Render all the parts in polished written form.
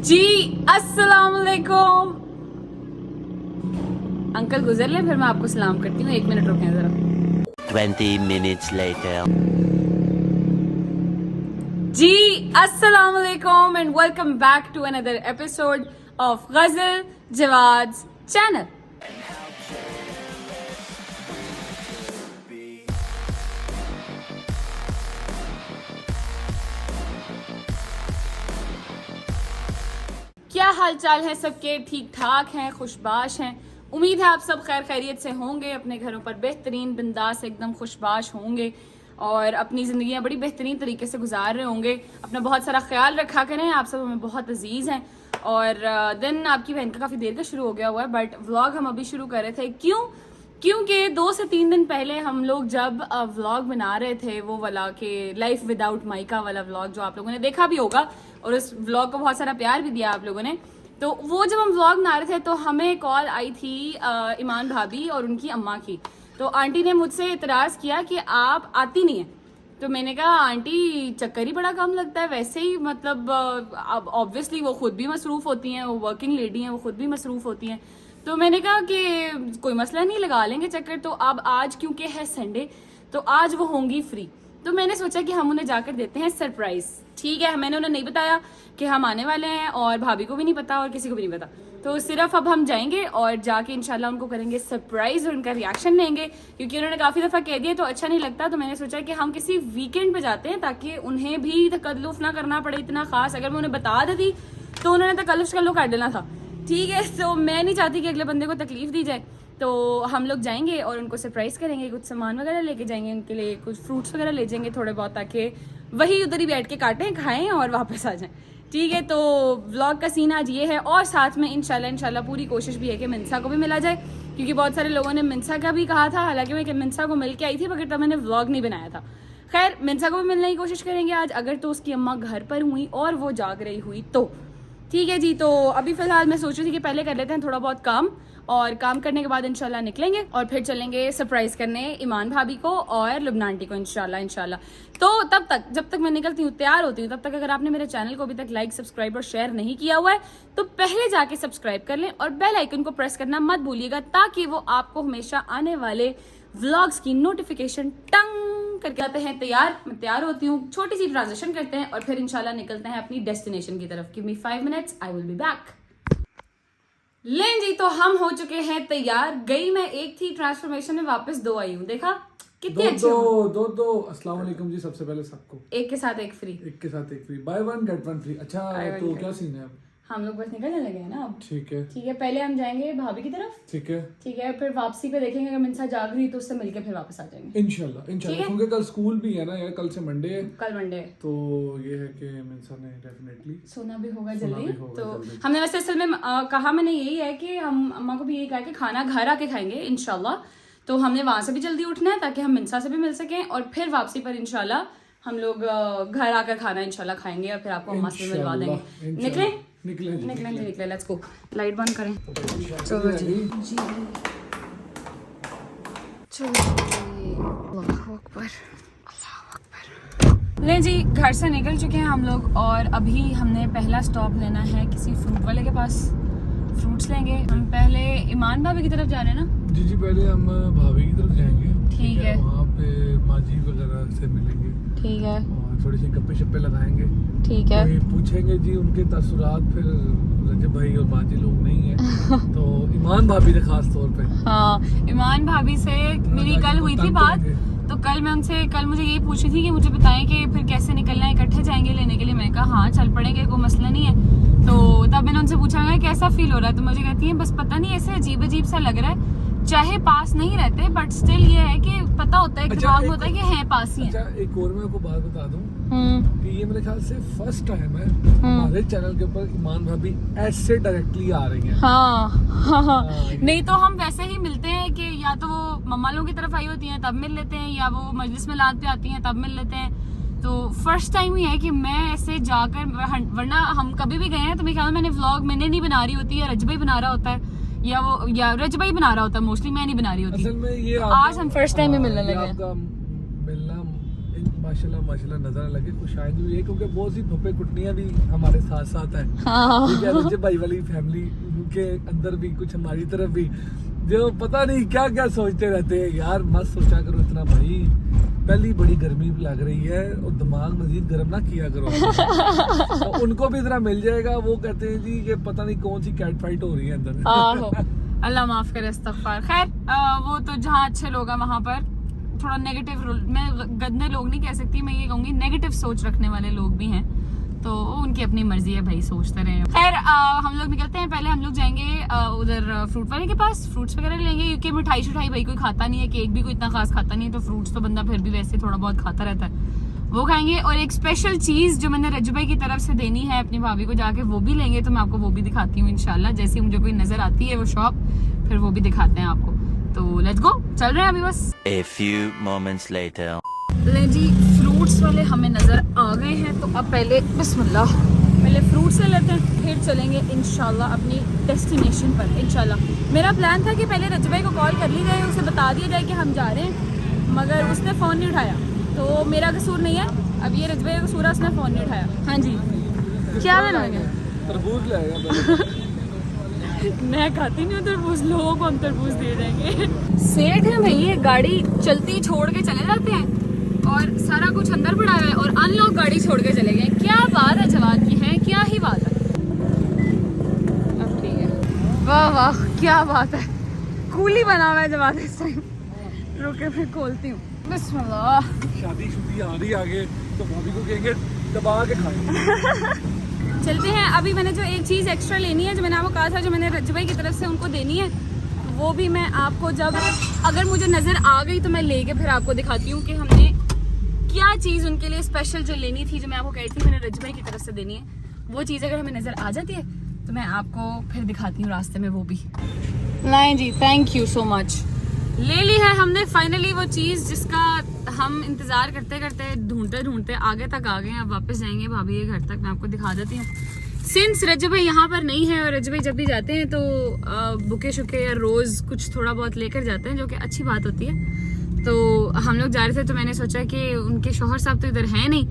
जी अस्सलाम वालेकुम। अंकल गुजर ले, फिर मैं आपको सलाम करती हूँ। 1 मिनट रुकें जरा। 20 minutes later. जी अस्सलाम वालेकुम and welcome back to another episode of Ghazal Jawad channel. क्या हाल चाल है सबके? ठीक ठाक हैं, खुशबाश हैं। उम्मीद है आप सब खैर खैरियत से होंगे, अपने घरों पर बेहतरीन बिंदास एकदम खुशबाश होंगे और अपनी ज़िंदगियां बड़ी बेहतरीन तरीके से गुजार रहे होंगे। अपना बहुत सारा ख्याल रखा करें, आप सब हमें बहुत अजीज़ हैं। और दिन आपकी बहन का काफ़ी देर का शुरू हो गया हुआ है, बट व्लॉग हम अभी शुरू कर रहे थे। क्योंकि 2 से 3 दिन पहले हम लोग जब व्लॉग बना रहे थे, वो वाला कि लाइफ विदाउट माइका वाला व्लॉग जो आप लोगों ने देखा भी होगा और उस व्लॉग को बहुत सारा प्यार भी दिया आप लोगों ने, तो वो जब हम व्लॉग बना रहे थे तो हमें कॉल आई थी ईमान भाभी और उनकी अम्मा की। तो आंटी ने मुझसे इतराज़ किया कि आप आती नहीं हैं। तो मैंने कहा आंटी चक्कर ही बड़ा कम लगता है, वैसे ही मतलब अब ऑब्वियसली वो खुद भी मसरूफ़ होती हैं, वो वर्किंग लेडी हैं, वो खुद भी मसरूफ़ होती हैं। तो मैंने कहा कि कोई मसला नहीं, लगा लेंगे चक्कर। तो अब आज क्योंकि है संडे तो आज वो होंगी फ्री, तो मैंने सोचा कि हम उन्हें जाकर देते हैं सरप्राइज। ठीक है, मैंने उन्हें नहीं बताया कि हम आने वाले हैं और भाभी को भी नहीं पता और किसी को भी नहीं पता। तो सिर्फ अब हम जाएंगे और जाके इंशाल्लाह उनको करेंगे सरप्राइज और उनका रिएक्शन लेंगे, क्योंकि उन्होंने काफ़ी दफ़ा कह दिया तो अच्छा नहीं लगता। तो मैंने सोचा कि हम किसी वीकेंड पे जाते हैं ताकि उन्हें भी तकल्लुफ़ ना करना पड़े इतना ख़ास। अगर मैं उन्हें बता देती तो उन्होंने तकल्लुफ़ कर देना था। ठीक है, तो मैं नहीं चाहती कि अगले बंदे को तकलीफ दी जाए। तो हम लोग जाएंगे और उनको सरप्राइज़ करेंगे, कुछ सामान वगैरह लेके जाएंगे उनके लिए, कुछ फ्रूट्स वगैरह ले जाएंगे थोड़े बहुत, ताकि वही उधर ही बैठ के काटें, खाएं और वापस आ जाएं। ठीक है, तो व्लॉग का सीन आज ये है और साथ में इंशाल्लाह पूरी कोशिश भी है कि मिनसा को भी मिला जाए, क्योंकि बहुत सारे लोगों ने मिनसा का भी कहा था। हालांकि मैं मिनसा को मिल के आई थी मगर तब मैंने व्लॉग नहीं बनाया था। खैर, मिनसा को भी मिलने की कोशिश करेंगे आज, अगर तो उसकी अम्मा घर पर हुई और वो जाग रही हुई तो। ठीक है जी, तो अभी फ़िलहाल मैं सोच रही थी कि पहले कर लेते हैं थोड़ा बहुत काम, और काम करने के बाद इंशाल्लाह निकलेंगे और फिर चलेंगे सरप्राइज़ करने ईमान भाभी को और लुबना आंटी को इंशाल्लाह। तो तब तक, जब तक मैं निकलती हूँ तैयार होती हूँ, तब तक अगर आपने मेरे चैनल को अभी तक लाइक सब्सक्राइब और शेयर नहीं किया हुआ है तो पहले जाके सब्सक्राइब कर लें और बेल आइकन को प्रेस करना मत भूलिएगा, ताकि वो आपको हमेशा आने वाले व्लॉग्स की नोटिफिकेशन टंग करके आते हैं। मैं तैयार होती हूँ, छोटी सी ट्रांजिशन करते हैं और फिर इंशाल्लाह निकलते हैं अपनी डेस्टिनेशन की तरफ। Give me 5 minutes, I will be back. लें जी, तो हम हो चुके हैं तैयार। गई मैं एक थी ट्रांसफॉर्मेशन में, वापस 2 आई हूँ। देखा कितने अच्छे दो अस्सलाम वालेकुम जी। सबसे पहले सबको एक के साथ एक फ्री, बाय 1 गेट 1 फ्री। अच्छा, तो क्या सीन है अब? हम लोग बस निकलने लगे हैं ना अब। ठीक है, पहले हम जाएंगे भाभी की तरफ। ठीक है, फिर वापसी पे देखेंगे अगर मिनसा जाग रही तो उससे मिलके फिर वापस आ जाएंगे इंशाल्लाह। क्योंकि कल स्कूल भी है ना यार, कल से मंडे है। कल मंडे है, तो ये है कि मिनसा ने डेफिनेटली सोना भी होगा जल्दी। तो हमने वैसे असल में कहा, मैंने यही है कि हम अम्मा को भी यही कहा कि खाना घर आके खाएंगे इंशाल्लाह। तो हमने वहां से भी जल्दी उठना है ताकि हम मिनसा से भी मिल सकें और फिर वापसी पर इंशाल्लाह हम लोग घर आकर खाना इंशाल्लाह खाएंगे और फिर आपको अम्मा से मिलवा देंगे। निकले, लेट्स गो। लाइट बंद करें। चलो जी, अल्लाहू अकबर। ले जी, घर से निकल चुके हैं हम लोग और अभी हमने पहला स्टॉप लेना है किसी फ्रूट वाले के पास। फ्रूट्स लेंगे। हम पहले ईमान भाभी की तरफ जा रहे हैं ना? जी, पहले हम भाभी की तरफ जाएंगे। ठीक है, वहाँ पे माजी वगैरह से मिलेंगे। ठीक है, और थोड़ी सी गप्पे शप्पे लगाएंगे। ठीक है, पूछेंगे जी उनके तसुरात। फिर रजब भाई और माजी लोग नहीं है तो ईमान भाभी से खास तौर पे। हाँ, ईमान भाभी से मेरी कल हुई थी बात। तो कल मुझे यही पूछी थी कि मुझे बताएं कि फिर कैसे निकलना है, इकट्ठे जाएंगे लेने के लिए। मैंने कहा हाँ चल पड़ेंगे, कोई मसला नहीं है। तो तब मैंने उनसे पूछा है कैसा फील हो रहा है, तो मुझे कहती है बस पता नहीं ऐसे अजीब सा लग रहा है, चाहे पास नहीं रहते बट स्टिल ये है कि पता होता है, दिमाग में होता है कि है पास ही है। अच्छा, एक और मैं आपको बात बता दूं कि ये मेरे ख्याल से फर्स्ट टाइम है हमारे चैनल के ऊपर ईमान भाभी ऐसे डायरेक्टली आ रही हैं। हाँ। नहीं तो हम वैसे ही मिलते हैं कि या तो वो मम्मा लोगों की तरफ आई होती हैं तब मिल लेते हैं, या वो मजलिस में लाद पे आती हैं तब मिल लेते हैं। तो फर्स्ट टाइम ही है कि मैं ऐसे जाकर, वरना हम कभी भी गए हैं तो मेरे ख्याल मैंने व्लॉग मैंने नहीं बना रही होती है, रजबा ही बना रहा होता है, या रजबा ही बना रहा होता है, मोस्टली मैं नहीं बना रही होती। असल में ये तो आज हम फर्स्ट टाइम ही मिलने लगे हैं। आपका मिलना माशाल्लाह माशाल्लाह नजर लगे कुछ शायद भी है, क्योंकि बहुत सी फुप्पे कुटनियां भी हमारे साथ साथ है। ठीक है, रजब भाई वाली फैमिली के अंदर भी कुछ हमारी तरफ भी, जो पता नहीं क्या क्या सोचते रहते हैं यार। मत सोचा करो इतना भाई, पहली बड़ी गर्मी भी लग रही है और दिमाग मजीद गर्म ना किया करो। तो उनको भी इतना मिल जाएगा। वो कहते हैं जी ये पता नहीं कौन सी कैट फाइट हो रही है अंदर। अल्लाह माफ करे, इस्तग़फ़ार। खैर वो तो जहाँ अच्छे लोग हैं वहाँ पर थोड़ा नेगेटिव, मैं गंदे लोग नहीं कह सकती, मैं ये कहूँगी नेगेटिव सोच रखने वाले लोग भी हैं, तो उनकी अपनी मर्जी है भाई, सोचते रहे। खैर हम लोग निकलते हैं। पहले हम लोग जाएंगे उधर फ्रूट वाले के पास, फ्रूट्स वगैरह लेंगे, क्योंकि मिठाई शिठाई भाई कोई खाता नहीं है, केक भी कोई इतना खास खाता नहीं है, तो फ्रूट्स तो बंदा फिर भी वैसे थोड़ा बहुत खाता रहता है, वो खाएंगे। और एक स्पेशल चीज जो मैंने रजब भाई की तरफ से देनी है अपनी भाभी को जाके, वो भी लेंगे, तो मैं आपको वो भी दिखाती हूँ इंशाल्लाह। जैसे मुझे कोई नजर आती है वो शॉप, फिर वो भी दिखाते हैं आपको। तो लेट्स गो, चल रहे हैं अभी बस। A few moments later. ले जी, फ्रूट्स वाले हमें नजर आ गए हैं, तो अब पहले बिस्मिल्लाह पहले फ्रूट्स ले लेते हैं, फिर चलेंगे इंशाल्लाह अपनी डेस्टिनेशन पर इंशाल्लाह। मेरा प्लान था कि पहले रजब भाई को कॉल कर ली जाए, उसे बता दिया जाए कि हम जा रहे हैं, मगर उसने फ़ोन नहीं उठाया, तो मेरा कसूर नहीं है। अब ये रजब भाई का कसूर है, उसने फ़ोन नहीं उठाया। हाँ जी, क्या बनाएंगे? तरबूज लाएगा। मैं खाती नहीं हूँ तरबूज, लोगों को हम तरबूज दे देंगे। सेठ है भाई, ये गाड़ी चलती छोड़ के चले जाते हैं और सारा कुछ अंदर पड़ा हुआ है, और अनलॉक गाड़ी छोड़ के चले गए। क्या बात है जवान की, है क्या ही बात है। अब ठीक है, वाह वाह क्या बात है, कूली बना हुआ है जवान इस टाइम। रुके मैं खोलती हूँ, बिस्मिल्लाह। शादी शुदी आ रही आगे, तो भाभी को कहेंगे दबा के खाएं। चलते हैं। अभी मैंने जो एक चीज़ एक्स्ट्रा लेनी है, जो मैंने आपको कहा था, जो मैंने रजब भाई की तरफ से उनको देनी है, वो भी मैं आपको जब अगर मुझे नज़र आ गई तो मैं लेके फिर आपको दिखाती हूँ कि हमने क्या चीज़ उनके लिए स्पेशल जो लेनी थी, जो मैं आपको कही थी मैंने रजब भाई की तरफ से देनी है, वो चीज़ अगर हमें नज़र आ जाती है तो मैं आपको फिर दिखाती हूँ रास्ते में वो भी। लाएं जी, थैंक यू सो मच। ले ली है हमने फाइनली वो चीज़ जिसका हम इंतज़ार करते करते ढूंढते ढूंढते आगे तक आ गए हैं। अब वापस जाएंगे भाभी के घर तक, मैं आपको दिखा देती हूँ। सिंस रजब भाई यहाँ पर नहीं है, और रजब भाई जब भी जाते हैं तो बुके शुके या रोज़ कुछ थोड़ा बहुत लेकर जाते हैं, जो कि अच्छी बात होती है। तो हम लोग जा रहे थे, तो मैंने सोचा कि उनके शौहर साहब तो इधर हैं नहीं,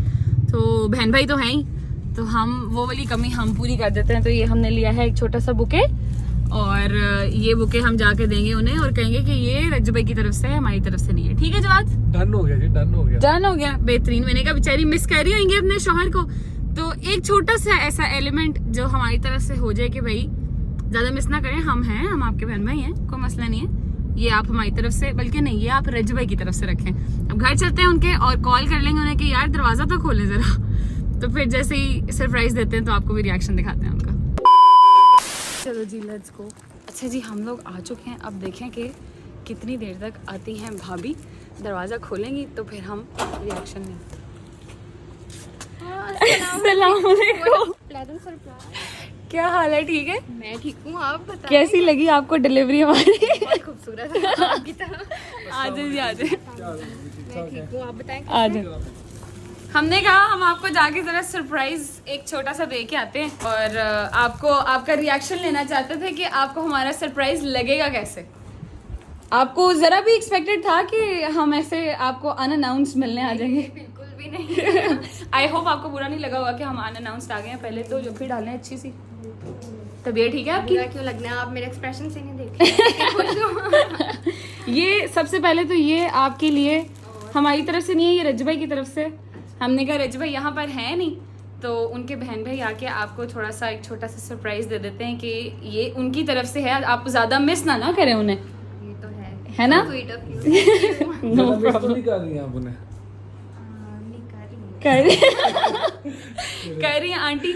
तो बहन भाई तो हैं ही, तो हम वो वाली कमी हम पूरी कर देते हैं। तो ये हमने लिया है एक छोटा सा बुके, और ये बुके हम जाके देंगे उन्हें और कहेंगे कि ये रजब भाई की तरफ से है, हमारी तरफ से नहीं है। ठीक है जवाद? डन हो गया जी, डन हो गया, डन हो गया। बेहतरीन। मैंने कहा बेचारी मिस कर रही होंगी अपने शौहर को, तो एक छोटा सा ऐसा एलिमेंट जो हमारी तरफ से हो जाए कि भाई ज्यादा मिस ना करें, हम हैं, हम आपके बहन भाई हैं, कोई मसला नहीं है। ये आप हमारी तरफ से, बल्कि नहीं, ये आप रजब भाई की तरफ से रखें। अब घर चलते हैं उनके और कॉल कर लेंगे उन्हें कि यार दरवाजा तो खोलें जरा, तो फिर जैसे ही सरप्राइज देते हैं तो आपको भी रिएक्शन दिखाते हैं उनका। चलो जी, लेट्स गो। अच्छा जी, हम लोग आ चुके हैं। अब देखें कि कितनी देर तक आती हैं भाभी। दरवाज़ा खोलेंगी तो फिर हम रिएक्शन दें। अस्सलामुअलैकुम। क्या हाल है? ठीक है, मैं ठीक हूँ, आप बताएं। कैसी लगी आपको डिलीवरी हमारी? बहुत खूबसूरत है आपकी तरह। आ जाए जी, आ जाए। मैं ठीक हूँ, आप बताएं। आ जाए। हमने कहा हम आपको जाके जरा सरप्राइज एक छोटा सा दे के आते हैं, और आपको आपका रिएक्शन लेना चाहते थे कि आपको हमारा सरप्राइज लगेगा कैसे। आपको जरा भी एक्सपेक्टेड था कि हम ऐसे आपको अनअनाउंस्ड मिलने आ जाएंगे? बिल्कुल भी नहीं। आई होप आपको बुरा नहीं लगा होगा कि हम अनअनाउंस्ड आ गए हैं। पहले तो जो भी डालें अच्छी सी। तबीयत ठीक है आपकी? बुरा क्यों लगना है, आप मेरे एक्सप्रेशन से नहीं देख रहे। ये सबसे पहले तो ये आपके लिए हमारी तरफ से नहीं है, ये रजब भाई की तरफ से। हमने कहा रजब भाई यहाँ पर है नहीं, तो उनके बहन भाई आके आपको थोड़ा सा एक छोटा सा सरप्राइज दे देते हैं कि ये उनकी तरफ से है, आप ज़्यादा मिस ना करें उन्हें। ये तो है ना? Sweet of you. No problem. नहीं कर रही हैं आप उन्हें? कह रही है आंटी,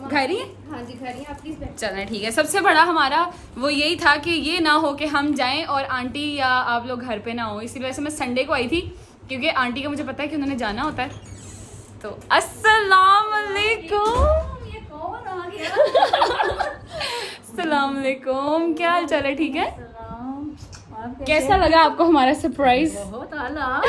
घर ही है? हाँ जी, घर ही। आप प्लीज बैठ। चलें ठीक है। सबसे बड़ा हमारा वो यही था कि ये ना हो कि हम जाएं और आंटी या आप लोग घर पे ना हो, इसी वजह से मैं संडे को आई थी, क्योंकि आंटी का मुझे पता है कि उन्होंने जाना होता है। तो अस्सलाम वालेकुम। ये कौन आ गया? अस्सलाम वालेकुम, क्या हाल चाल है? ठीक है। कैसा लगा आपको हमारा सरप्राइज? बहुत आला।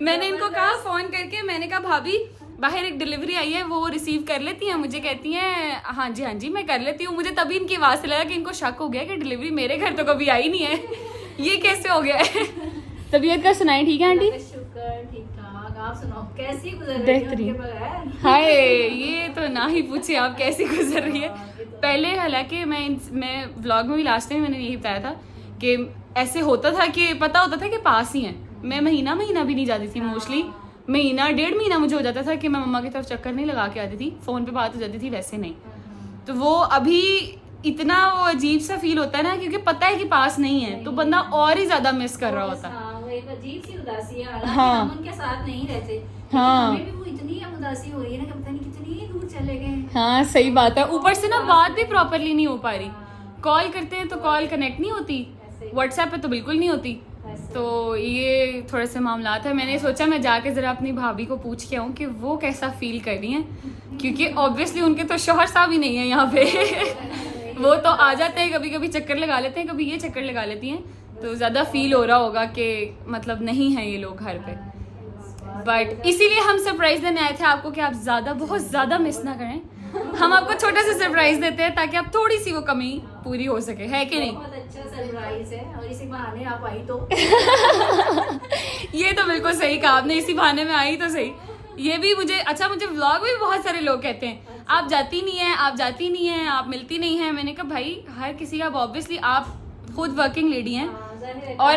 मैंने इनको कहा फोन करके, मैंने कहा भाभी बाहर एक डिलीवरी आई है, वो रिसीव कर लेती हैं? मुझे कहती हैं हाँ जी मैं कर लेती हूँ। मुझे तभी इनकी आवाज़ से लगा कि इनको शक हो गया कि डिलीवरी मेरे घर तो कभी आई नहीं है, ये कैसे हो गया है। तबीयत का सुनाई? ठीक है आंटी? शुक्र, ठीक ठाक। आप सुनाओ कैसी गुजर रही है बेहतरीन। उनके बगैर? हाय, ये तो ना ही पूछिए आप कैसी गुजर रही है। पहले हालांकि मैं व्लॉग में भी लास्ट टाइम मैंने यही बताया था कि ऐसे होता था कि पता होता था कि पास ही हैं, मैं महीना भी नहीं जाती थी मोस्टली, महीना 1.5 महीना मुझे हो जाता था कि मैं मम्मा की तरफ चक्कर नहीं लगा के आती थी, फ़ोन पे बात हो जाती थी, वैसे नहीं। तो वो अभी इतना वो अजीब सा फील होता है ना, क्योंकि पता है कि पास नहीं है तो बंदा और ही ज़्यादा मिस कर रहा होता है। हाँ, वो एक अजीब सी उदासी है, हालांकि हाँ। हम उनके साथ नहीं रहते, लेकिन हाँ। हमें भी वो इतनी उदासी हो रही है ना कि पता नहीं कितनी दूर चले गए। हाँ सही बात है, ऊपर से ना बात भी प्रॉपरली नहीं हो पा रही, कॉल करते हैं तो कॉल कनेक्ट नहीं होती, व्हाट्सएप पे तो बिल्कुल नहीं होती। तो ये थोड़े से मामलात है। मैंने सोचा मैं जाके ज़रा अपनी भाभी को पूछ के आऊँ कि वो कैसा फील कर रही हैं, क्योंकि ऑब्वियसली उनके तो शौहर साहब ही नहीं है यहाँ पे वो तो आ जाते हैं, कभी कभी चक्कर लगा लेते हैं, कभी ये चक्कर लगा लेती हैं, तो ज़्यादा फील हो रहा होगा कि मतलब नहीं है ये लोग घर पे। बट इसीलिए हम सरप्राइज देने आए थे आपको कि आप ज़्यादा बहुत ज़्यादा मिस ना करें। हम आपको छोटा सा सरप्राइज देते हैं ताकि आप थोड़ी सी वो कमी पूरी हो सके, है कि नहीं? बहुत अच्छा सरप्राइज है, और इसी बहाने आप आई तो ये तो बिल्कुल सही कहा आपने, इसी बहाने में आई तो सही। ये भी मुझे अच्छा, मुझे व्लॉग में भी बहुत सारे लोग कहते हैं आप जाती नहीं है, आप जाती नहीं है, आप मिलती नहीं है। मैंने कहा भाई हर किसी का, ऑब्वियसली आप खुद वर्किंग लेडी हैं और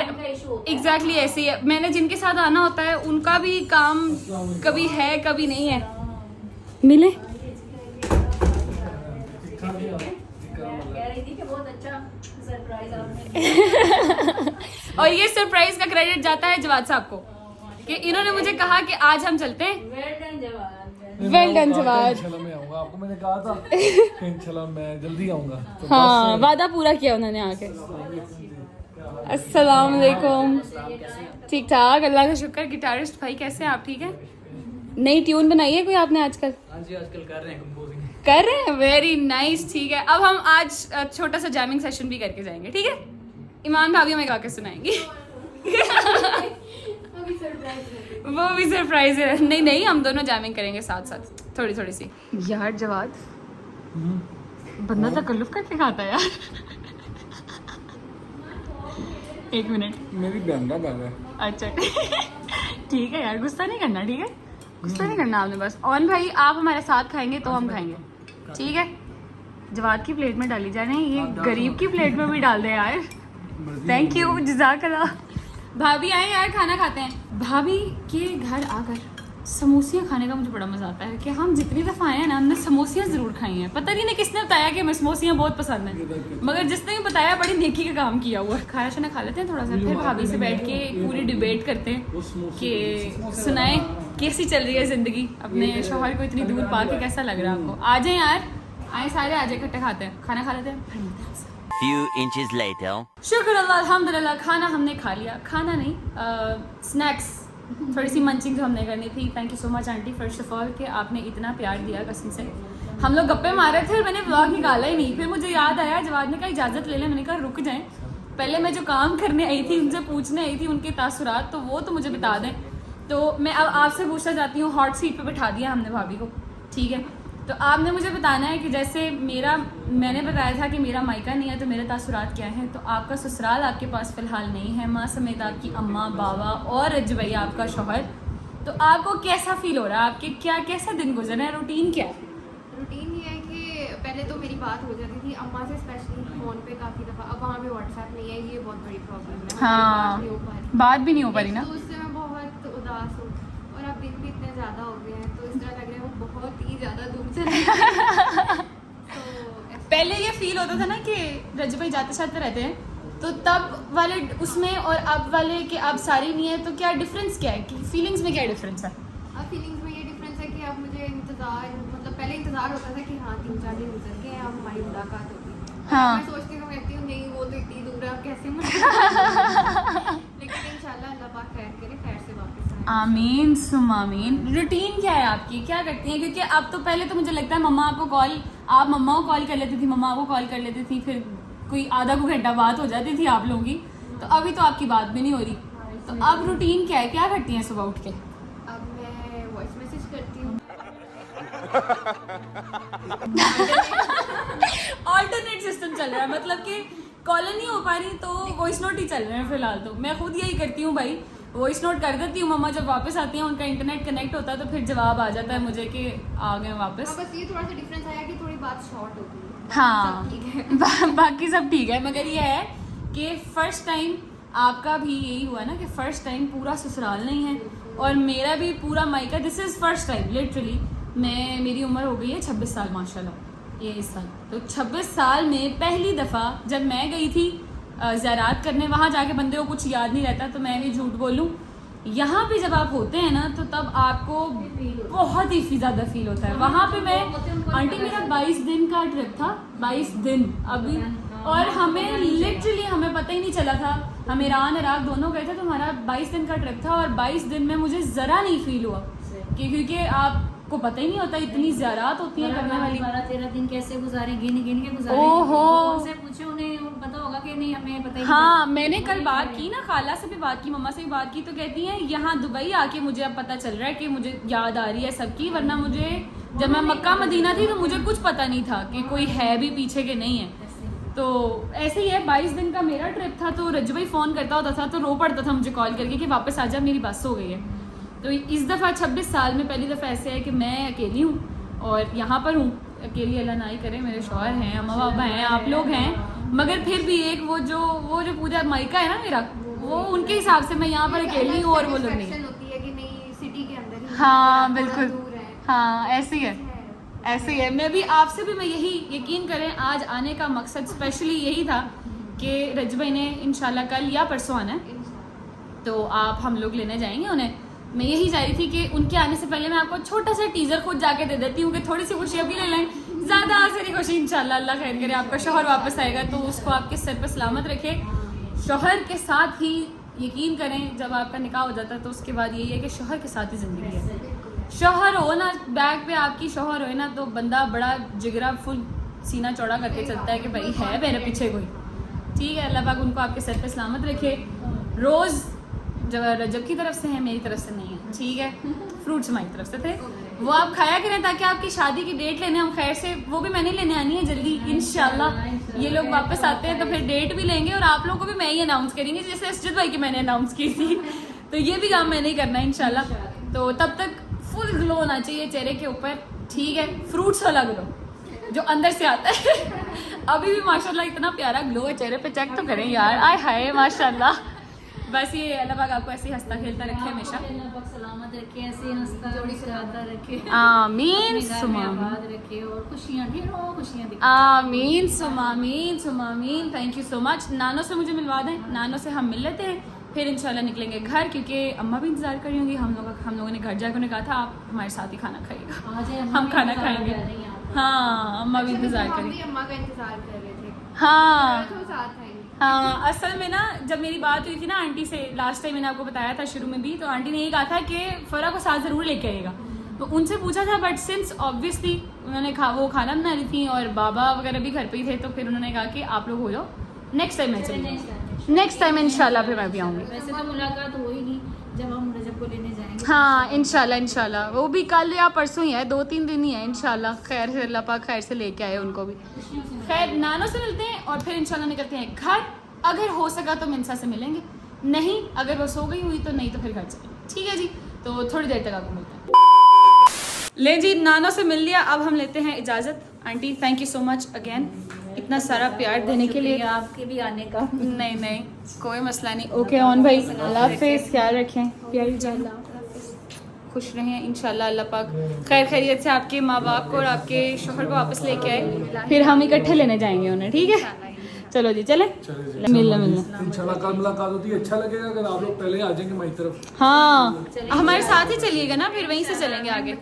एग्जैक्टली ऐसे ही है। मैंने जिनके साथ आना होता है उनका भी काम कभी है कभी नहीं है। मिले कह रही थी कि बहुत अच्छा सरप्राइज आपने और ये सरप्राइज का क्रेडिट जाता है जवाद साहब को कि इन्होंने मुझे कहा कि आज हम चलते हैं। वेल डन जवाब। Well done, जवाद। इंशाल्लाह मैं आऊंगा, आपको मैंने कहा था कि इंशाल्लाह मैं जल्दी आऊंगा। तो हाँ वादा पूरा किया उन्होंने आके। अस्सलाम वालेकुम। ठीक ठाक, अल्लाह का शुक्र। गिटारिस्ट भाई कैसे हैं आप, ठीक है? नई ट्यून बनाई है कोई आपने आजकल? हाँ जी, आजकल कर रहे हैं कंपोजिंग। कर रहे हैं, वेरी नाइस। ठीक है, अब हम आज छोटा सा जैमिंग सेशन भी करके जाएंगे, ठीक है? ईमान भाभी हमें गा के सुनाएंगी वो भी सरप्राइज है। नहीं नहीं, हम दोनों जैमिंग करेंगे साथ साथ थोड़ी थोड़ी सी। यार जवाद, बंदा तकल्लुफ करके खाता है यार एक मिनट, मेरी बहन का बैग है। अच्छा ठीक है यार, गुस्सा नहीं करना, ठीक है? गुस्सा नहीं करना आपने बस। और भाई आप हमारे साथ खाएंगे तो हम खाएंगे, ठीक है? जवाद की प्लेट में डाली जाने, ये गरीब की प्लेट में भी डाल दे यार। थैंक यू, जज़ाकल्लाह। भाभी आए यार, खाना खाते हैं। भाभी के घर आकर समोसियाँ खाने का मुझे बड़ा मजा आता है कि हम जितनी दफ़ा आए हैं ना, हमने समोसियाँ ज़रूर खाई हैं। पता नहीं किसने बताया कि हमें समोसियाँ बहुत पसंद हैं, मगर जिसने भी बताया बड़ी नेकी का काम किया हुआ है। खाना शाना खा लेते हैं थोड़ा सा, फिर भाभी से बैठ के पूरी डिबेट करते हैं कि सुनाएं कैसी चल रही है ज़िंदगी, अपने शौहर को इतनी दूर पा के कैसा लग रहा है आपको। आ जाएं यार, आए सारे आ जाए, इकट्ठे खाते हैं, खाना खा लेते हैं, फिर मिलते हैं आपसे। Few inches later. शुक्र अल्लाह, अल्हम्दुलिल्लाह। खाना हमने खा लिया, खाना नहीं स्नैक्स, थोड़ी सी मंचिंग जो हमने करनी थी। Thank you so much aunty first of all कि आपने इतना प्यार दिया कसम से। हम लोग गप्पे मार रहे थे और मैंने व्लॉग निकाला ही नहीं, फिर मुझे याद आया जवाद ने कहा इजाज़त ले लें। मैंने कहा रुक जाएं, पहले मैं जो काम करने आई थी, उनसे पूछने आई थी उनके तासुरात, तो वो तो मुझे बता दें। तो मैं अब आपसे पूछना चाहती हूँ, हॉट सीट पे बैठा दिया हमने भाभी को, ठीक है? तो आपने मुझे बताना है कि जैसे मैंने बताया था कि मेरा मायका नहीं है, तो मेरे तासुरात क्या हैं। तो आपका ससुराल आपके पास फ़िलहाल नहीं है, माँ समेत आपकी अम्मा बाबा और रज भैया आपका शौहर, तो आपको कैसा फील हो रहा है? आपके कैसा दिन गुजर रहा है? रूटीन क्या है? रूटीन ये है कि पहले तो मेरी बात हो जाती थी अम्मा से, स्पेशली फ़ोन पे काफ़ी दफ़ा। अब वहाँ पे व्हाट्सएप नहीं है, ये बहुत बड़ी प्रॉब्लम है। हाँ, बात नहीं हो पा रही, बात भी नहीं हो पा रही ना। तो उससे मैं बहुत उदास हूँ, और अब दिन भी इतने ज़्यादा हो गए हैं, तो इस तरह लग रहा है वो बहुत ही ज़्यादा दूर चले गए। तो पहले ये फील होता था ना कि रज भाई जाते जाते रहते हैं, तो तब वाले उसमें और अब वाले कि अब सारी नहीं है, तो क्या डिफरेंस क्या है कि फीलिंग्स में क्या डिफरेंस है? अब फीलिंग्स में ये डिफरेंस है कि अब मुझे इंतज़ार, मतलब पहले इंतज़ार होता था कि हाँ 3-4 दिन गुजर के अब हमारी मुलाकात होगी। हाँ। मैं सोचती हूँ, कहती हूँ नहीं वो तो इतनी दूर है, अब कैसे लेकिन इंशाल्लाह अल्लाह पाक खैर करे, खैर से वापस आए। आमीन सुम आमीन। रूटीन क्या है आपकी, क्या करती हैं? क्योंकि अब तो पहले तो मुझे लगता है मम्मा आपको आप मम्मा को कॉल कर लेती थी, मम्मा को कॉल कर लेती थी, फिर कोई आधा को घंटा बात हो जाती थी आप लोगों की, तो अभी तो आपकी बात भी नहीं हो रही। तो अब रूटीन क्या है, क्या करती हैं सुबह उठ के? अब मैं वॉइस मैसेज करती हूँ। ऑल्टरनेट सिस्टम चल रहा है, मतलब कि कॉल नहीं हो पा रही तो वॉइस नोट ही चल रहे हैं फिलहाल। तो मैं खुद यही करती हूँ भाई, वॉइस नोट कर देती हूँ, मम्मा जब वापस आती हैं उनका इंटरनेट कनेक्ट होता है तो फिर जवाब आ जाता है मुझे कि आ गए वापस। बस ये थोड़ा सा डिफरेंस आया कि थोड़ी बात शॉर्ट हो गई। हाँ सब ठीक है। बाकी सब ठीक है, मगर ये है कि फर्स्ट टाइम आपका भी यही हुआ ना कि फर्स्ट टाइम पूरा ससुराल नहीं है और मेरा भी पूरा मायका, this is first time literally. मेरी उम्र हो गई है 26 साल माशाल्लाह ये इस साल, तो 26 साल में पहली दफ़ा जब मैं गई थी ज़ियारत करने, वहाँ जाके बंदे को कुछ याद नहीं रहता तो मैं भी झूठ बोलूँ, यहाँ पे जब आप होते हैं ना तो तब आपको बहुत ही ज़्यादा फील होता है। वहाँ पे मैं आंटी मेरा 22 दिन का ट्रिप था, 22 दिन अभी, और हमें लिटरली हमें पता ही नहीं चला था, हम ईरान इराक दोनों गए थे तो हमारा 22 दिन का ट्रिप था और 22 दिन में मुझे ज़रा नहीं फील हुआ क्योंकि आपको पता ही नहीं होता इतनी ज़ियारत होती है करने वाली। 12-13 दिन कैसे गुजारे, गिन के गुजारे। ओहो। उनसे पूछे, उन्हें पता होगा कि नहीं, हमें पता ही नहीं। हाँ मैंने कल बात की ना, खाला से भी बात की, मम्मा से भी बात की, तो कहती हैं यहाँ दुबई आके मुझे अब पता चल रहा है कि मुझे याद आ रही है सबकी, वरना मुझे जब मैं मक्का मदीना थी तो मुझे कुछ पता नहीं था कि कोई है भी पीछे के नहीं है। तो ऐसे ही है, 22 दिन का मेरा ट्रिप था तो रज्जू भाई फ़ोन करता होता था तो रो पड़ता था मुझे कॉल करके कि वापस आ जा मेरी बस हो गई है। तो इस दफ़ा 26 साल में पहली दफ़ा ऐसे है कि मैं अकेली हूँ और यहाँ पर हूँ अकेली, अल्लाह ना ही करे, मेरे शौहर हैं, अम्मा पापा हैं, आप लोग हैं, मगर फिर भी एक वो जो पूरा मायका है ना मेरा, वो उनके हिसाब से मैं यहाँ पर अकेली हूँ और वो लोग नहीं। होती है कि नहीं सिटी के अंदर ही, हाँ बिल्कुल, दूर है। हाँ ऐसे ही है, ऐसे ही है। मैं भी आपसे भी मैं यही यकीन करें आज आने का मकसद स्पेशली यही था कि रज्जू भाई ने इंशाल्लाह कल या परसों आना है तो आप हम लोग लेने जाएंगे उन्हें। मैं यही चाह रही थी कि उनके आने से पहले मैं आपको छोटा सा टीजर खुद जाके दे देती हूँ कि थोड़ी सी खुशी अभी ले लें, ज़्यादा आखिरी खुशी इंशाल्लाह अल्लाह खैर करे। आपका शौहर वापस आएगा तो उसको आपके सर पर सलामत रखे। शौहर के साथ ही यकीन करें जब आपका निकाह हो जाता है तो उसके बाद यही है कि शौहर के साथ ही ज़िंदगी है। शौहर हो ना, बैग पे आपकी शौहर हो ना तो बंदा बड़ा जिगरा फुल सीना चौड़ा करके चलता है कि भाई है मेरे पीछे कोई। ठीक है, अल्लाह पाक उनको आपके सर पे सलामत रखे। रोज़ जब रजब की तरफ से है, मेरी तरफ से नहीं है, ठीक है, फ्रूट्स हमारी तरफ से थे, वो आप खाया करें ताकि आपकी शादी की डेट लेने हम खैर से, वो भी मैंने लेने आनी है जल्दी इंशाल्लाह। ये लोग वापस आते हैं तो फिर डेट भी लेंगे और आप लोगों को भी मैं ही अनाउंस करेंगे जैसे असजद भाई की मैंने अनाउंस की थी, तो ये भी काम मैंने ही करना है इंशाल्लाह। तो तब तक फुल ग्लो होना चाहिए चेहरे के ऊपर, ठीक है, फ्रूट्स वाला ग्लो जो अंदर से आता है। अभी भी माशाल्लाह इतना प्यारा ग्लो है चेहरे पे, चेक तो करें यार, आय हाय माशाल्लाह। बस ये अल्लाह पाक आपको ऐसे हंसता खेलता रखे हमेशा, अल्लाह पाक सलामत रखे, ऐसे हंसता खिलाता रखे, आमीन घर में सुमा आबाद रखे और खुशियाँ ढेरों खुशियाँ दिखाए। आमीन सुमामीन सुमामीन। Thank you so much. नानो से मुझे मिलवा दें, नानो से हम मिल लेते हैं फिर इंशाल्लाह निकलेंगे घर, क्योंकि अम्मा भी इंतज़ार कर रही होंगी। हम लोगों ने घर जाकर उन्हें कहा था आप हमारे साथ ही खाना खाइएगा, हम खाना खाएंगे। हाँ अम्मा भी इंतज़ार हम करें। भी अम्मा का इंतजार कर रहे थे, हाँ तो साथ आएंगे। हाँ असल में ना जब मेरी बात हुई थी ना आंटी से लास्ट टाइम, मैंने आपको बताया था शुरू में भी, तो आंटी ने यही कहा था कि फ़रा को साथ ज़रूर लेके आएगा। तो उनसे पूछा था बट सिंस ऑब्वियसली उन्होंने वो खाना बना रही थी और बाबा वगैरह भी घर पे ही थे, तो फिर उन्होंने कहा कि आप लोग हो जाओ, नेक्स्ट टाइम मैं चली जाऊँगी, नेक्स्ट टाइम इंशाल्लाह फिर मैं भी आऊँगी। वैसे तो मुलाकात होगी जब हम रजब को लेने जाएंगे। हाँ इंशाल्लाह इंशाल्लाह, वो भी कल या परसों ही है, 2-3 दिन ही है इंशाल्लाह। खैर से अल्लाह पाक खैर से लेके आए उनको भी। खैर नानो से मिलते हैं और फिर इंशाल्लाह निकलते हैं घर। अगर हो सका तो मिनसा से मिलेंगे, नहीं अगर वो सो गई हुई तो नहीं तो फिर घर चलेंगे, ठीक है जी। तो थोड़ी देर तक आपको मिलते हैं। ले जी नानो से मिल लिया, अब हम लेते हैं इजाज़त। Aunty thank you so much again इतना सारा प्यार देने के लिए, आपके भी आने का। नहीं कोई मसला नहीं। ओके ऑन भाई, अल्लाह हाफिज़, ख्याल रखें, प्यारी जान, खुश रहें इंशाल्लाह। अल्लाह पाक खैर खैरियत से आपके माँ बाप को और आपके शोहर को वापस लेके आए, फिर हम इकट्ठे लेने जाएंगे उन्हें, ठीक है। चलो जी चले, मिलना इंशाल्लाह कल मुलाकात होती है। अच्छा लगेगा अगर आप लोग पहले आ जाएंगे हमारी तरफ। हाँ हमारे साथ ही चलिएगा ना, फिर वहीं से चलेंगे आगे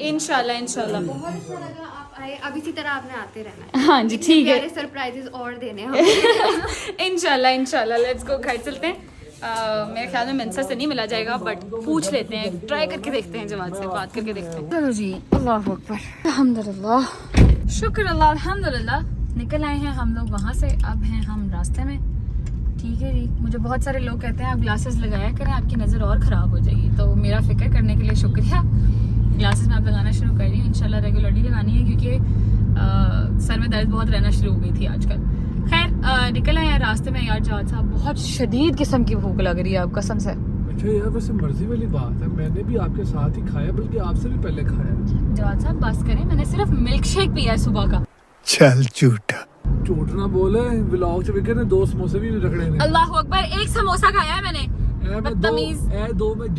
इंशाल्लाह इंशाल्लाह। बहुत अच्छा लगा आप आए, अब इसी तरह आपने आते रहना है। हाँ जी ठीक है, सरप्राइजेस और देने हैं इंशाल्लाह इंशाल्लाह। लेट्स गो, घर चलते हैं। मेरे ख्याल में मिनसा से नहीं मिला जाएगा बट पूछ लेते हैं, ट्राई करके देखते हैं, जवाब से बात करके देखते हैं। चलो जी, अल्लाह अकबर, अल्हम्दुलिल्लाह, शुक्र अल्लाह, अल्हम्दुलिल्लाह। निकल आए हैं हम लोग वहाँ से, अब हैं हम रास्ते में, ठीक है जी। मुझे बहुत सारे लोग कहते हैं आप ग्लासेस लगाया करें, आपकी नज़र और ख़राब हो जाएगी, तो मेरा फ़िक्र करने के लिए शुक्रिया। ग्लासेस मैं अब लगाना शुरू कर रही हूँ इंशाल्लाह, रेगुलरली लगानी है क्योंकि सर में दर्द बहुत रहना शुरू हो गई थी आजकल। खैर निकल आए हैं रास्ते में। यार जहाज साहब बहुत शदीद किस्म की भूख लग रही है अब कसम से। अच्छा यार, वैसे मर्जी वाली बात है, मैंने भी आपके साथ ही खाया, बल्कि आपसे भी पहले खाया। जवान साहब बस करें, मैंने सिर्फ मिल्क शेक पिया है सुबह का। चल झूठा। झूठ ना बोले, व्लॉग च विखे ने 2 समोसे भी रखड़े ने। अल्लाह अकबर, 1 समोसा खाया है मैंने। बदतमीज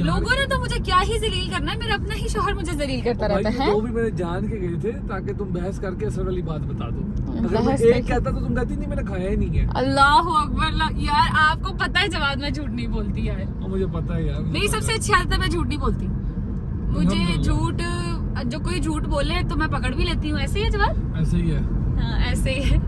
लोगों ने तो मुझे क्या ही जलील करना है, मेरा अपना ही शौहर मुझे जलील करता रहता है। 2 भी मैंने जान के गए थे ताकि तुम बहस करके असल वाली बात बता दो। अगर मैं एक कहता तो तुम कहती नहीं मैंने खाया ही नहीं है। अल्लाह अकबर यार, आपको पता है जवाब में झूठ नहीं बोलती यार। मुझे पता है यार, मेरी सबसे अच्छी आदत है, मैं झूठ नहीं बोलती। मुझे झूठ, जो कोई झूठ बोले तो मैं पकड़ भी लेती हूँ। ऐसे ही है जवाब, ऐसे ही है। हाँ ऐसे ही है।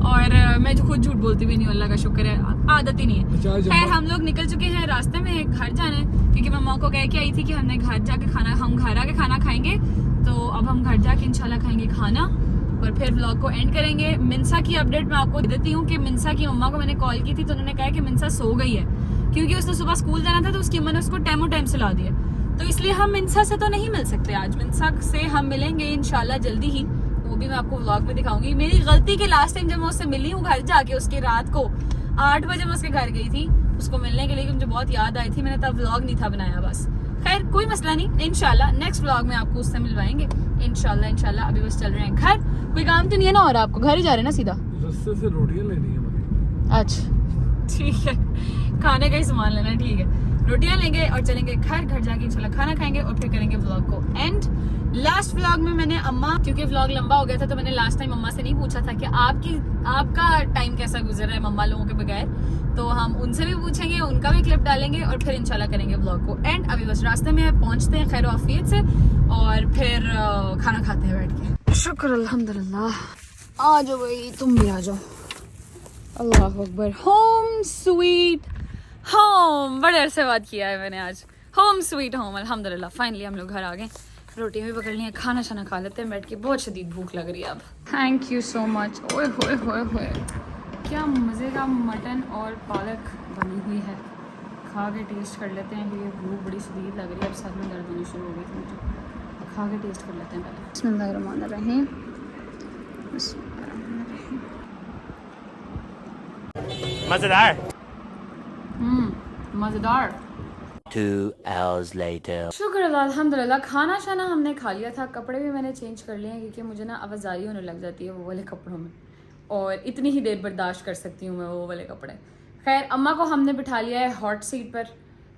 और मैं जो खुद झूठ बोलती भी नहीं हूँ, अल्लाह का शुक्र है, आदत ही नहीं है। खैर हम लोग निकल चुके हैं, रास्ते में घर जाना है, क्योंकि मम्मा को कह के आई थी कि हमने घर जाके खाना, हम घर आके खाना खाएंगे। तो अब हम घर जाके इंशाल्लाह खाएंगे खाना और फिर व्लॉग को एंड करेंगे। मिन्सा की अपडेट मैं आपको दे देती हूँ कि मिन्सा की मम्मा को मैंने कॉल की थी तो उन्होंने कहा कि मिन्सा सो गई है, क्योंकि उसने सुबह स्कूल जाना था तो उसकी अम्मा ने उसको टाइम से ला दिया। तो इसलिए हम मिन्सा से तो नहीं मिल सकते आज। मिन्सा से हम मिलेंगे इंशाल्लाह जल्दी ही, वो भी मैं आपको व्लॉग में दिखाऊंगी। मेरी गलती के लास्ट टाइम जब मैं उससे मिली हूँ घर जाके, उसकी रात को 8 बजे मैं उसके घर गई थी उसको मिलने के लिए, कि मुझे बहुत याद आई थी। मैंने तब व्लॉग नहीं था बनाया बस। खैर कोई मसला नहीं, इंशाल्लाह नेक्स्ट व्लॉग में आपको उससे मिलवाएंगे इंशाल्लाह। अभी बस चल रहे हैं घर, कोई काम तो नहीं है ना, और आपको घर ही जा रहे हैं ना सीधा? रास्ते से रोटियां लेनी है मुझे। अच्छा ठीक है, खाने का ही सामान लेना है, ठीक है। रोटियां लेंगे और चलेंगे घर जाके इंशाल्लाह खाना खाएंगे और फिर करेंगे व्लॉग को एंड। लास्ट व्लॉग में मैंने अम्मा, क्योंकि व्लॉग लंबा हो गया था तो मैंने लास्ट टाइम अम्मा से नहीं पूछा था कि आपका टाइम कैसा गुजर रहा है मम्मा लोगों के बगैर, तो हम उनसे भी पूछेंगे, उनका भी क्लिप डालेंगे और फिर इंशाल्लाह करेंगे व्लॉग को एंड। अभी बस रास्ते में पहुंचते हैं खैर आफियत से और फिर खाना खाते हैं बैठ के। शुक्र अल्हम्दुलिल्लाह। आ जाओ भाई, तुम भी आ जाओ। अल्लाह अकबर। होम स्वीट होम, बड़े अरसे बाद किया है मैंने आज। होम स्वीट होम, अल्हम्दुलिल्लाह फाइनली हम लोग घर आ गए। रोटियां भी पकड़ ली हैं, खाना शाना खा लेते हैं बैठ के, बहुत शदीद भूख लग रही है अब। Thank you so much. ओए होए होए होए, क्या मज़े का मटन और पालक बनी हुई है। खा के टेस्ट कर लेते हैं, क्योंकि भूख बड़ी शदीद लग रही है, अब सर में दर्द होनी शुरू हो गई थी मुझे। खा के टेस्ट कर लेते हैं पहले। बिस्मिल्लाहिर्रहमानिर्रहीम। मजेदार। मज़ेदार। 2 hours later. शुक्र अल्लाह, अल्हम्दुलिल्लाह। खाना शाना हमने खा लिया था, कपड़े भी मैंने चेंज कर लिए हैं, क्योंकि मुझे ना आवाजारी होने लग जाती है वो वाले कपड़ों में, और इतनी ही देर बर्दाश्त कर सकती हूँ मैं वो वाले कपड़े। खैर अम्मा को हमने बिठा लिया है हॉट सीट पर,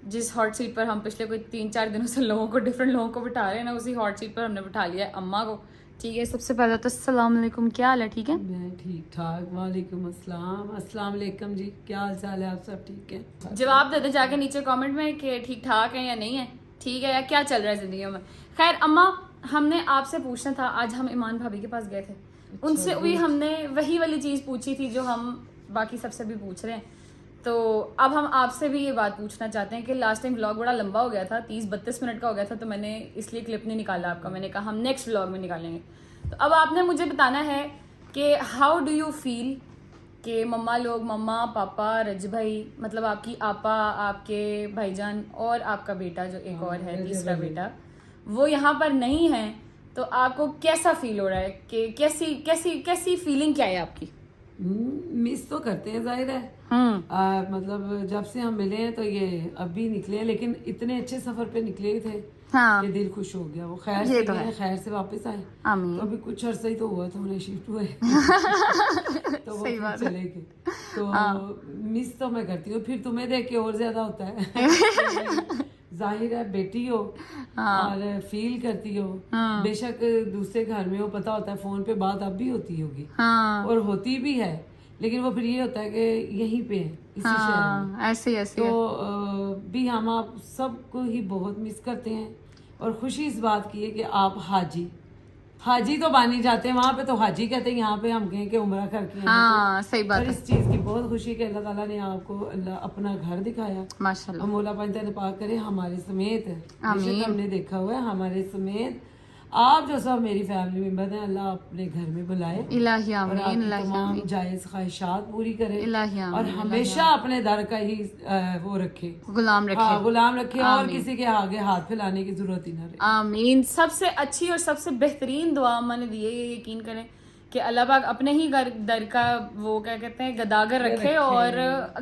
जिस हॉट सीट पर हम पिछले कोई 3-4 दिनों से डिफरेंट लोगों को बिठा रहे हैं ना, उसी हॉट सीट पर हमने बिठा लिया है अम्मा को। ठीक है, सबसे पहले तो अस्सलाम वालेकुम, क्या हाल है? ठीक है, मैं ठीक ठाक। वालेकुम अस्सलाम। अस्सलाम वालेकुम जी, क्या हाल चाल है? आप सब ठीक है? जवाब दे दे जाके नीचे कमेंट में कि ठीक ठाक है या नहीं है, ठीक है, या क्या चल रहा है जिंदगी में। खैर अम्मा, हमने आपसे पूछना था, आज हम ईमान भाभी के पास गए थे, उनसे भी हमने वही वाली चीज़ पूछी थी जो हम बाकी सबसे भी पूछ रहे हैं। तो अब हम आपसे भी ये बात पूछना चाहते हैं कि लास्ट टाइम व्लॉग बड़ा लंबा हो गया था, 30-32 मिनट का हो गया था, तो मैंने इसलिए क्लिप नहीं निकाला आपका। मैंने कहा हम नेक्स्ट व्लॉग में निकालेंगे। तो अब आपने मुझे बताना है कि हाउ डू यू फील कि मम्मा लोग, मम्मा पापा रज भाई, मतलब आपकी आपा, आपके भाईजान और आपका बेटा जो एक और है, तीसरा बेटा, वो यहाँ पर नहीं है, तो आपको कैसा फील हो रहा है? कि कैसी कैसी कैसी फीलिंग क्या है आपकी? मिस तो करते हैं, जाहिर है। मतलब जब से हम मिले हैं तो ये अभी निकले हैं, लेकिन इतने अच्छे सफर पे निकले थे कि दिल खुश हो गया। वो खैर से गए, खैर से वापस आए। तो अभी कुछ अर्सा ही तो हुआ था उन्हें शिफ्ट हुए तो वो चले गए। तो मिस तो मैं करती हूँ, फिर तुम्हें देख के और ज्यादा होता है। जाहिर है बेटी हो और फील करती हो, बेशक दूसरे घर में हो, पता होता है फोन पे बात अब भी होती होगी और होती भी है, लेकिन वो फिर ये होता है कि यहीं पे है, इसी शहर में। ऐसे तो भी हम आप सबको ही बहुत मिस करते हैं, और खुशी इस बात की है कि आप हाजी तो बानी जाते हैं, वहाँ पे तो हाजी कहते हैं, यहाँ पे हम कहें कि उम्रा करके हैं। सही बात और इस चीज की बहुत खुशी कि अल्लाह ताला ने आपको अपना घर दिखाया माशाल्लाह। मौला पंच पाक करे हमारे समेत, हमने देखा हुआ है हमारे समेत आप जो सब मेरी फैमिली मेंबर हैं, अल्लाह अपने घर में बुलाए इलाही और आमीन, आपकी इलाही तमाम आमीन, जायज ख्वाहिशात पूरी करे इलाही आमीन, और हमेशा अपने दर का ही वो रखे, गुलाम रखे। गुलाम रखे और किसी के आगे हाथ फैलाने की जरूरत ही ना रहे। आमीन। सबसे अच्छी और सबसे बेहतरीन दुआ मैंने दी है, ये यकीन करें कि अल्लाह पाक अपने ही दर का वो क्या कहते हैं गदागर रखे और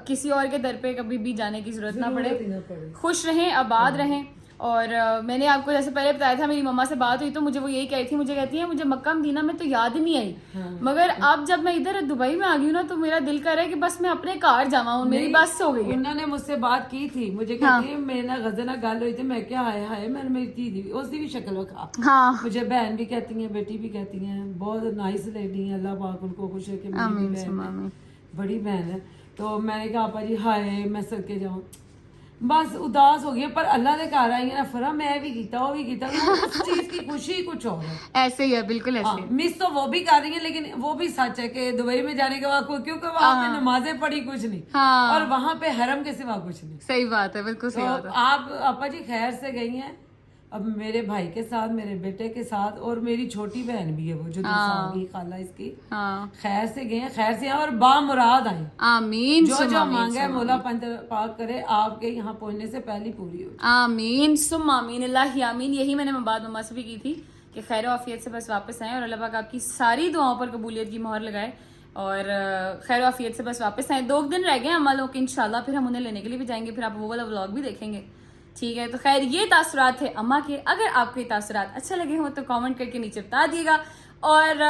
किसी और के दर पे कभी भी जाने की जरूरत ना पड़े। खुश रहें, आबाद रहें। और मैंने आपको जैसे पहले बताया था, मेरी मम्मा से बात हुई तो मुझे वो यही कही थी, मुझे कहती है मुझे मक्का मदीना में तो याद ही नहीं आई। मगर अब जब मैं इधर दुबई में आ गई हूँ ना, तो मेरा दिल कर रहा है कि बस मैं अपने कार जावा हूँ, मेरी बस हो गई है। उन्होंने मुझसे बात की थी, मुझे कहती है मेरे ना गज़ल ना गल हुई थी, मैं क्या हाय हाय मैंने मेरी धी उसकी भी शक्ल वखा। हाँ, मुझे बहन भी कहती हैं, बेटी भी कहती हैं, बहुत नाइस लेडी है, अल्लाह पाक उनको खुश है कि मेरी भी बहन बड़ी बहन है। तो मैंने कहा आपा जी हाय मैं सदके जाऊँ, बस उदास हो गई। पर अल्लाह ने घर आई है ना फरा, मैं भी कीता वो भी कीता, उस चीज की खुशी कुछ और है। ऐसे ही है, बिल्कुल ऐसे। मिस तो वो भी कर रही है, लेकिन वो भी सच है कि दुबई में जाने के बाद क्योंकि वहाँ पे नमाजें पढ़ी कुछ नहीं, और वहाँ पे हरम के सिवा कुछ नहीं। सही बात है, बिल्कुल सही बात है। आप आपा जी खैर से गई हैं, अब मेरे भाई के साथ, मेरे बेटे के साथ, और मेरी छोटी बहन भी है वो जो दूसरी खाला इसकी, खैर से गए हैं, खैर से और बामुराद आए। आमीन। जो मांगा है मौला पंत पाक करे आपके यहाँ पहुंचने से पहले पूरी हो। आमीन सुम आमीन, अल्लाह आमीन। यही मैंने बात मम्मा से भी की थी कि खैर आफियत से बस वापस आए और अल्लाह पाक आपकी सारी दुआओं पर कबूलियत की मोहर लगाए और खैर आफियत से बस वापस आए। 2 दिन रह गए अम्मा लोग के इंशाल्लाह, फिर हम उन्हें लेने के लिए भी जाएंगे, फिर आप वो वाला व्लॉग भी देखेंगे। ठीक है, तो खैर ये तासुरात थे अम्मा के। अगर आपको ये तासुरात अच्छा लगे हो तो कमेंट करके नीचे बता दिएगा और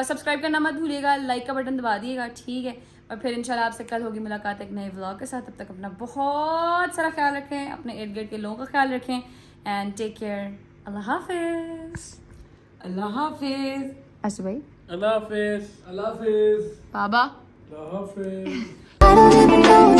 सब्सक्राइब करना मत भूलिएगा, लाइक का बटन दबा दिएगा। ठीक है, और फिर इंशाल्लाह आपसे कल होगी मुलाकात एक नए व्लॉग के साथ। तब तक अपना बहुत सारा ख्याल रखें, अपने इर्द गिर्द के लोगों का ख्याल रखें एंड टेक केयर। अल्लाह हाफिज। अल्लाह हाफिज। अच्छा भाई, अल्लाह हाफिज। अल्लाह हाफिज। बाबा, अल्लाह हाफिज। I don't even know